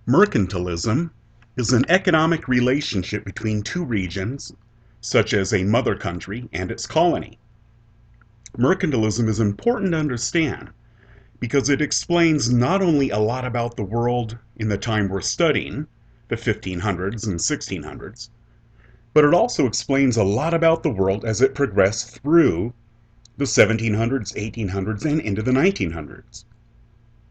Mercantilism is an economic relationship between two regions, such as a mother country and its colony. Mercantilism is important to understand because it explains not only a lot about the world in the time we're studying, the 1500s and 1600s, but it also explains a lot about the world as it progressed through the 1700s, 1800s, and into the 1900s.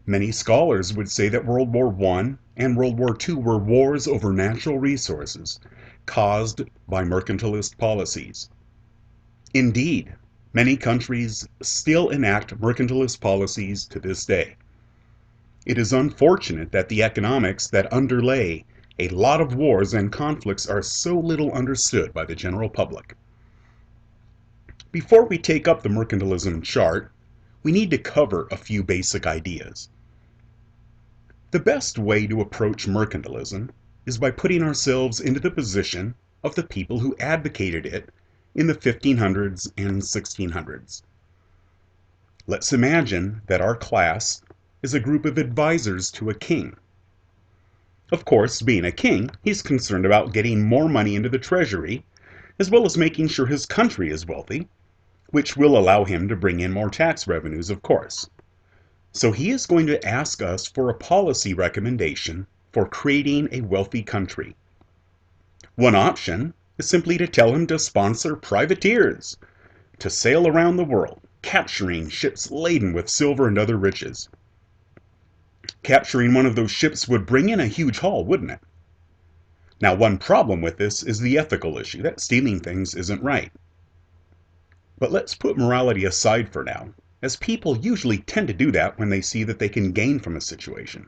Many scholars would say that World War I and World War II were wars over natural resources caused by mercantilist policies. Indeed, many countries still enact mercantilist policies to this day. It is unfortunate that the economics that underlay a lot of wars and conflicts are so little understood by the general public. Before we take up the mercantilism chart, we need to cover a few basic ideas. The best way to approach mercantilism is by putting ourselves into the position of the people who advocated it in the 1500s and 1600s. Let's imagine that our class is a group of advisors to a king. Of course, being a king, he's concerned about getting more money into the treasury, as well as making sure his country is wealthy, which will allow him to bring in more tax revenues, of course. So he is going to ask us for a policy recommendation for creating a wealthy country. One option is simply to tell him to sponsor privateers to sail around the world, capturing ships laden with silver and other riches. Capturing one of those ships would bring in a huge haul, wouldn't it? Now, one problem with this is the ethical issue, that stealing things isn't right. But let's put morality aside for now, as people usually tend to do that when they see that they can gain from a situation.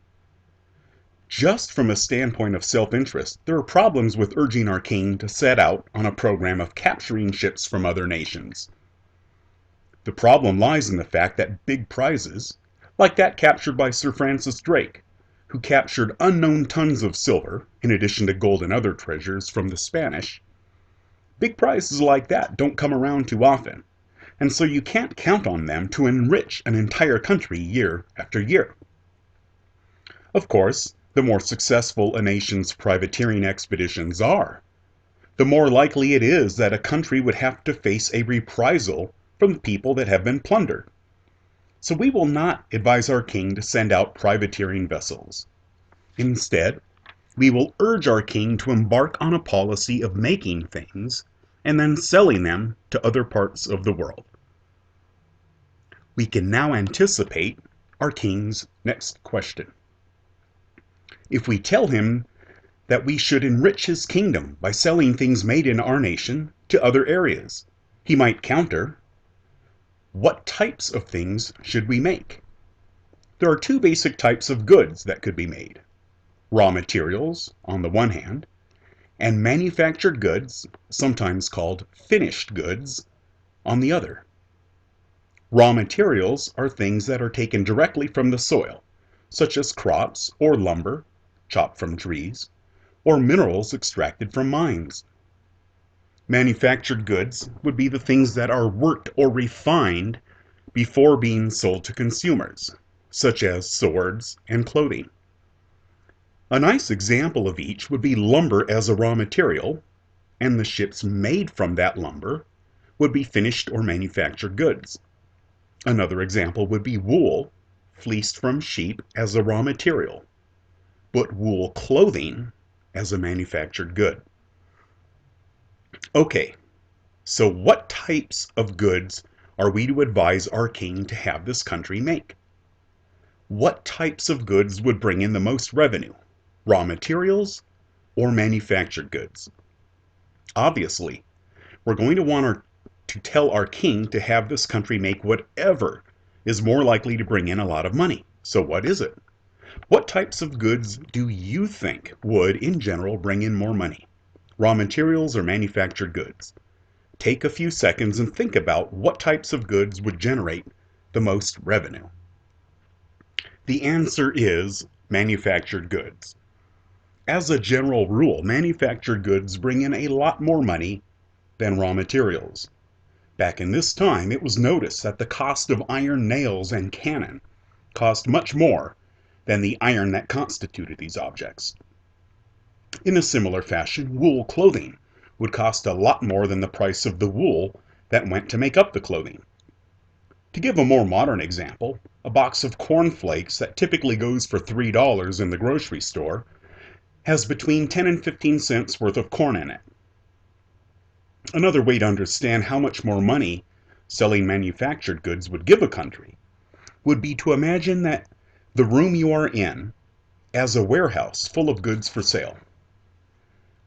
Just from a standpoint of self-interest, there are problems with urging our king to set out on a program of capturing ships from other nations. The problem lies in the fact that big prizes, like that captured by Sir Francis Drake, who captured unknown tons of silver, in addition to gold and other treasures from the Spanish, big prizes like that don't come around too often, and so you can't count on them to enrich an entire country year after year. Of course, the more successful a nation's privateering expeditions are, the more likely it is that a country would have to face a reprisal from the people that have been plundered. So we will not advise our king to send out privateering vessels. Instead, we will urge our king to embark on a policy of making things and then selling them to other parts of the world. We can now anticipate our king's next question. If we tell him that we should enrich his kingdom by selling things made in our nation to other areas, he might counter, what types of things should we make? There are two basic types of goods that could be made. Raw materials, on the one hand, and manufactured goods, sometimes called finished goods, on the other. Raw materials are things that are taken directly from the soil, such as crops or lumber, chopped from trees, or minerals extracted from mines. Manufactured goods would be the things that are worked or refined before being sold to consumers, such as swords and clothing. A nice example of each would be lumber as a raw material, and the ships made from that lumber would be finished or manufactured goods. Another example would be wool, fleeced from sheep as a raw material, but wool clothing as a manufactured good. Okay, so what types of goods are we to advise our king to have this country make? What types of goods would bring in the most revenue? Raw materials or manufactured goods? Obviously, we're going to want to tell our king to have this country make whatever is more likely to bring in a lot of money. So what is it? What types of goods do you think would, in general, bring in more money? Raw materials or manufactured goods? Take a few seconds and think about what types of goods would generate the most revenue. The answer is manufactured goods. As a general rule, manufactured goods bring in a lot more money than raw materials. Back in this time, it was noticed that the cost of iron nails and cannon cost much more than the iron that constituted these objects. In a similar fashion, wool clothing would cost a lot more than the price of the wool that went to make up the clothing. To give a more modern example, a box of cornflakes that typically goes for $3 in the grocery store has between 10 and 15 cents worth of corn in it. Another way to understand how much more money selling manufactured goods would give a country would be to imagine that the room you are in as a warehouse full of goods for sale.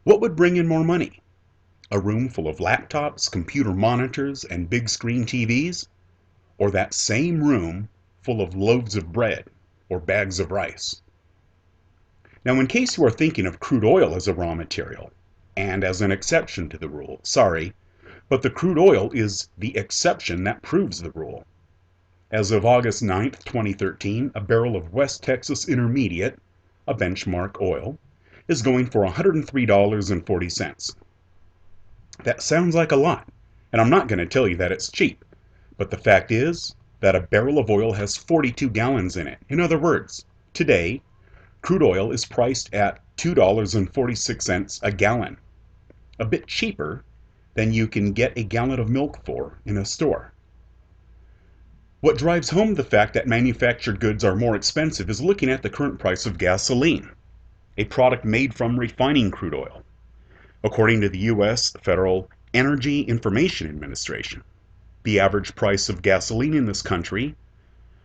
What would bring in more money? A room full of laptops, computer monitors, and big screen TVs? Or that same room full of loaves of bread or bags of rice? Now, in case you are thinking of crude oil as a raw material, and as an exception to the rule, sorry, but the crude oil is the exception that proves the rule. As of August 9th, 2013, a barrel of West Texas Intermediate, a benchmark oil, is going for $103.40. That sounds like a lot, and I'm not going to tell you that it's cheap, but the fact is that a barrel of oil has 42 gallons in it. In other words, today, crude oil is priced at $2.46 a gallon, a bit cheaper than you can get a gallon of milk for in a store. What drives home the fact that manufactured goods are more expensive is looking at the current price of gasoline, a product made from refining crude oil. According to the U.S. Federal Energy Information Administration, the average price of gasoline in this country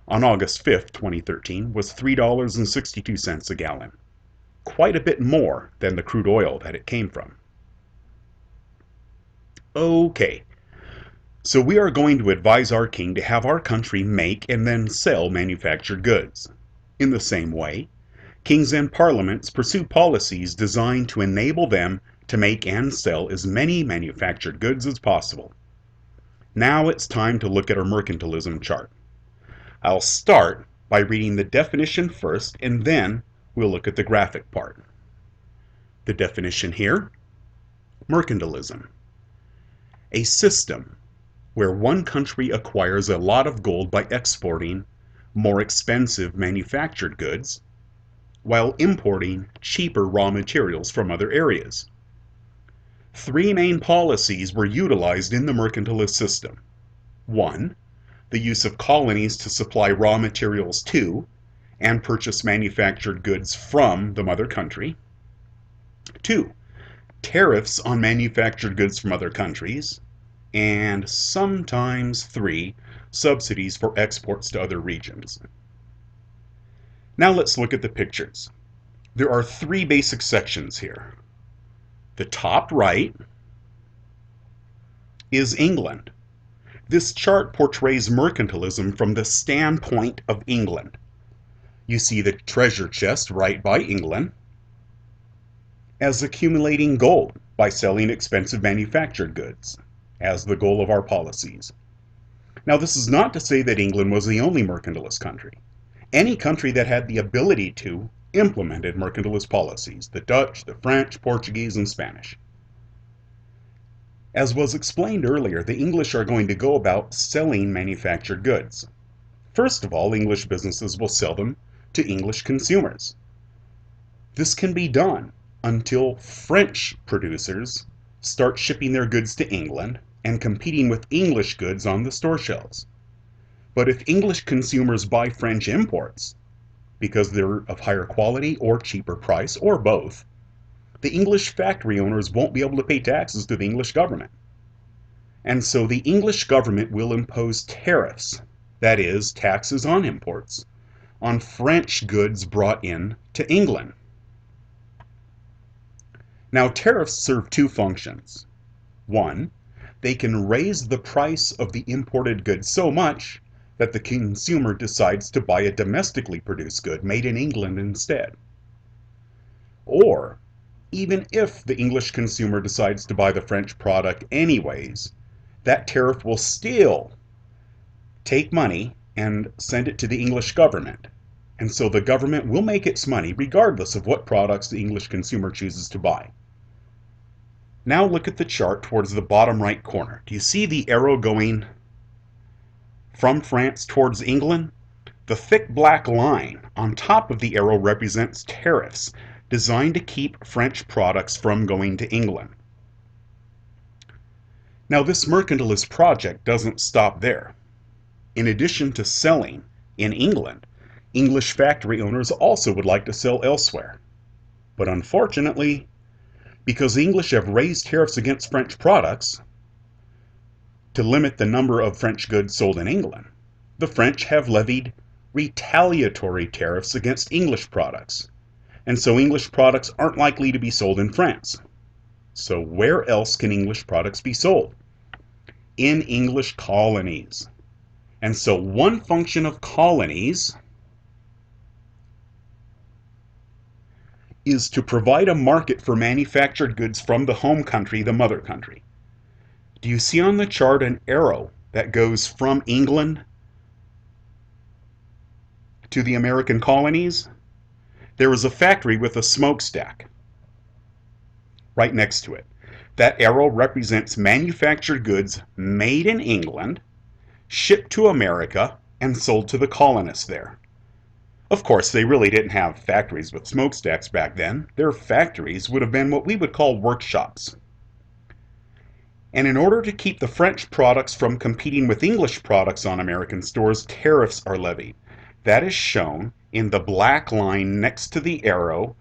on August 5th, 2013 was $3.62 a gallon, quite a bit more than the crude oil that it came from. Okay, so we are going to advise our king to have our country make and then sell manufactured goods. In the same way, kings and parliaments pursue policies designed to enable them to make and sell as many manufactured goods as possible. Now it's time to look at our mercantilism chart. I'll start by reading the definition first, and then we'll look at the graphic part. The definition here: mercantilism, a system where one country acquires a lot of gold by exporting more expensive manufactured goods while importing cheaper raw materials from other areas. Three main policies were utilized in the mercantilist system. 1. The use of colonies to supply raw materials to and purchase manufactured goods from the mother country. 2. Tariffs on manufactured goods from other countries. And sometimes 3. Subsidies for exports to other regions. Now let's look at the pictures. There are 3 basic sections here. The top right is England. This chart portrays mercantilism from the standpoint of England. You see the treasure chest right by England as accumulating gold by selling expensive manufactured goods as the goal of our policies. Now, this is not to say that England was the only mercantilist country. Any country that had the ability to implemented mercantilist policies: the Dutch, the French, Portuguese, and Spanish. As was explained earlier, the English are going to go about selling manufactured goods. First of all, English businesses will sell them to English consumers. This can be done until French producers start shipping their goods to England and competing with English goods on the store shelves. But if English consumers buy French imports because they're of higher quality or cheaper price, or both, the English factory owners won't be able to pay taxes to the English government. And so the English government will impose tariffs, that is, taxes on imports, on French goods brought in to England. Now, tariffs serve 2 functions. 1, they can raise the price of the imported goods so much that the consumer decides to buy a domestically produced good made in England instead. Or, even if the English consumer decides to buy the French product anyways, that tariff will still take money and send it to the English government. And so the government will make its money regardless of what products the English consumer chooses to buy. Now look at the chart towards the bottom right corner. Do you see the arrow going from France towards England? The thick black line on top of the arrow represents tariffs designed to keep French products from going to England. Now, this mercantilist project doesn't stop there. In addition to selling in England, English factory owners also would like to sell elsewhere. But unfortunately, because the English have raised tariffs against French products to limit the number of French goods sold in England, the French have levied retaliatory tariffs against English products. And so English products aren't likely to be sold in France. So where else can English products be sold? In English colonies. And so one function of colonies is to provide a market for manufactured goods from the home country, the mother country. Do you see on the chart an arrow that goes from England to the American colonies? There is a factory with a smokestack right next to it. That arrow represents manufactured goods made in England, shipped to America, and sold to the colonists there. Of course, they really didn't have factories with smokestacks back then. Their factories would have been what we would call workshops. And in order to keep the French products from competing with English products on American stores, tariffs are levied. That is shown in the black line next to the arrow,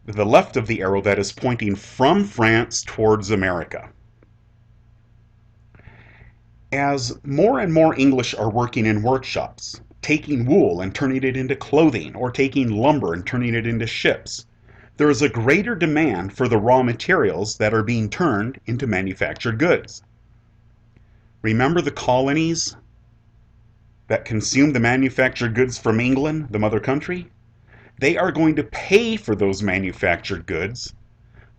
the left of the arrow that is pointing from France towards America. As more and more English are working in workshops, taking wool and turning it into clothing, or taking lumber and turning it into ships, there is a greater demand for the raw materials that are being turned into manufactured goods. Remember the colonies that consume the manufactured goods from England, the mother country? They are going to pay for those manufactured goods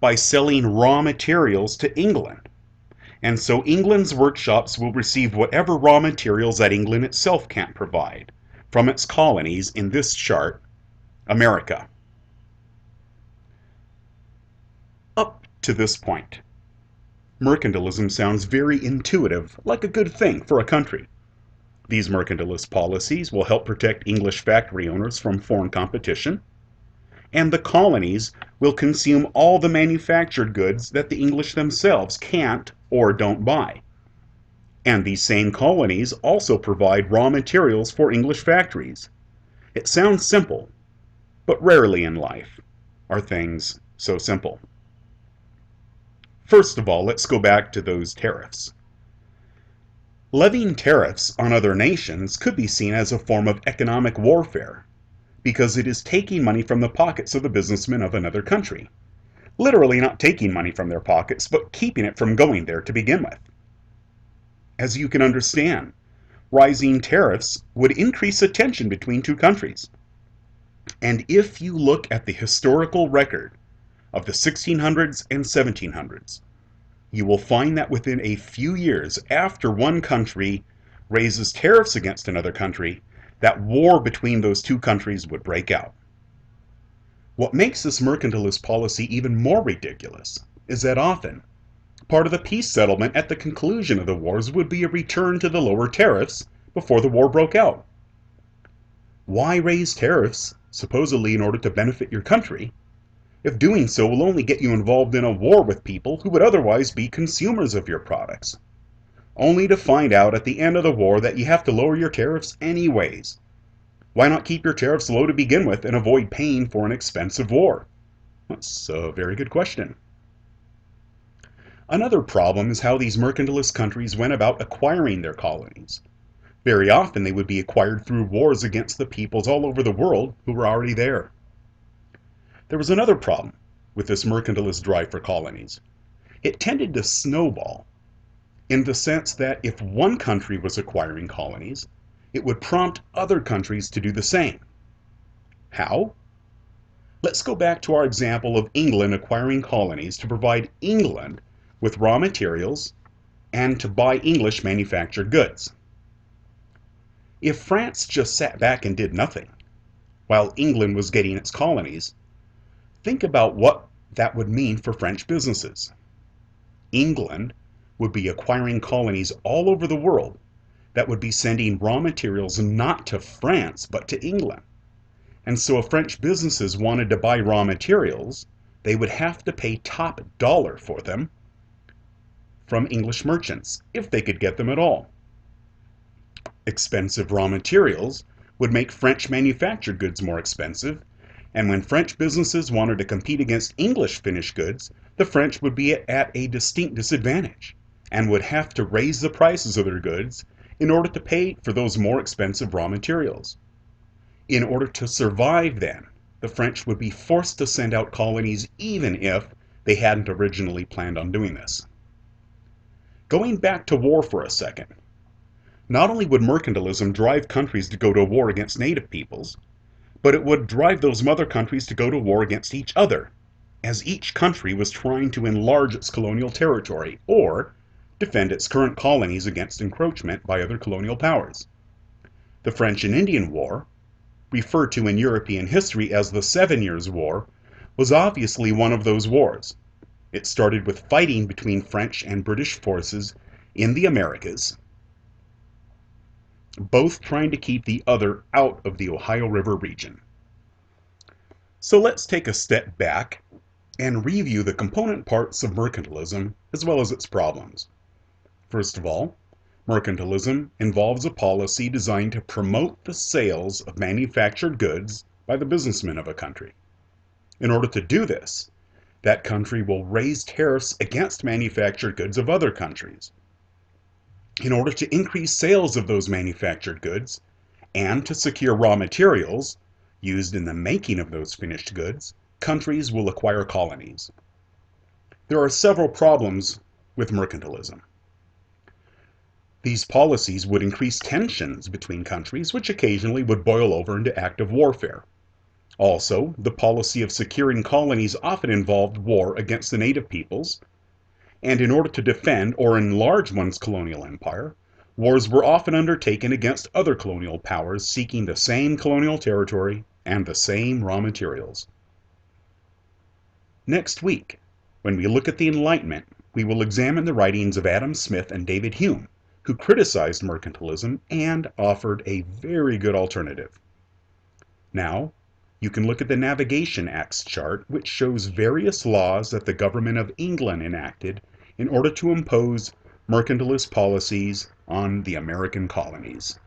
by selling raw materials to England. And so England's workshops will receive whatever raw materials that England itself can't provide from its colonies, in this chart, America. Up to this point, mercantilism sounds very intuitive, like a good thing for a country. These mercantilist policies will help protect English factory owners from foreign competition, and the colonies will consume all the manufactured goods that the English themselves can't or don't buy. And these same colonies also provide raw materials for English factories. It sounds simple, but rarely in life are things so simple. First of all, let's go back to those tariffs. Levying tariffs on other nations could be seen as a form of economic warfare, because it is taking money from the pockets of the businessmen of another country. Literally not taking money from their pockets, but keeping it from going there to begin with. As you can understand, rising tariffs would increase the tension between two countries. And if you look at the historical record of the 1600s and 1700s, you will find that within a few years after one country raises tariffs against another country, that war between those two countries would break out. What makes this mercantilist policy even more ridiculous is that often, part of the peace settlement at the conclusion of the wars would be a return to the lower tariffs before the war broke out. Why raise tariffs, supposedly in order to benefit your country, if doing so will only get you involved in a war with people who would otherwise be consumers of your products, only to find out at the end of the war that you have to lower your tariffs anyways? Why not keep your tariffs low to begin with and avoid paying for an expensive war? That's a very good question. Another problem is how these mercantilist countries went about acquiring their colonies. Very often they would be acquired through wars against the peoples all over the world who were already there. There was another problem with this mercantilist drive for colonies. It tended to snowball in the sense that if one country was acquiring colonies, it would prompt other countries to do the same. How? Let's go back to our example of England acquiring colonies to provide England with raw materials and to buy English manufactured goods. If France just sat back and did nothing, while England was getting its colonies, think about what that would mean for French businesses. England would be acquiring colonies all over the world, that would be sending raw materials not to France but to England. And so if French businesses wanted to buy raw materials, they would have to pay top dollar for them from English merchants, if they could get them at all. Expensive raw materials would make French manufactured goods more expensive, and when French businesses wanted to compete against English finished goods, the French would be at a distinct disadvantage and would have to raise the prices of their goods in order to pay for those more expensive raw materials. In order to survive then, the French would be forced to send out colonies even if they hadn't originally planned on doing this. Going back to war for a second, not only would mercantilism drive countries to go to war against native peoples, but it would drive those mother countries to go to war against each other, as each country was trying to enlarge its colonial territory or defend its current colonies against encroachment by other colonial powers. The French and Indian War, referred to in European history as the 7 Years' War, was obviously one of those wars. It started with fighting between French and British forces in the Americas, both trying to keep the other out of the Ohio River region. So let's take a step back and review the component parts of mercantilism as well as its problems. First of all, mercantilism involves a policy designed to promote the sales of manufactured goods by the businessmen of a country. In order to do this, that country will raise tariffs against manufactured goods of other countries. In order to increase sales of those manufactured goods and to secure raw materials used in the making of those finished goods, countries will acquire colonies. There are several problems with mercantilism. These policies would increase tensions between countries, which occasionally would boil over into active warfare. Also, the policy of securing colonies often involved war against the native peoples, and in order to defend or enlarge one's colonial empire, wars were often undertaken against other colonial powers seeking the same colonial territory and the same raw materials. Next week, when we look at the Enlightenment, we will examine the writings of Adam Smith and David Hume, who criticized mercantilism and offered a very good alternative. Now, you can look at the Navigation Acts chart, which shows various laws that the government of England enacted in order to impose mercantilist policies on the American colonies.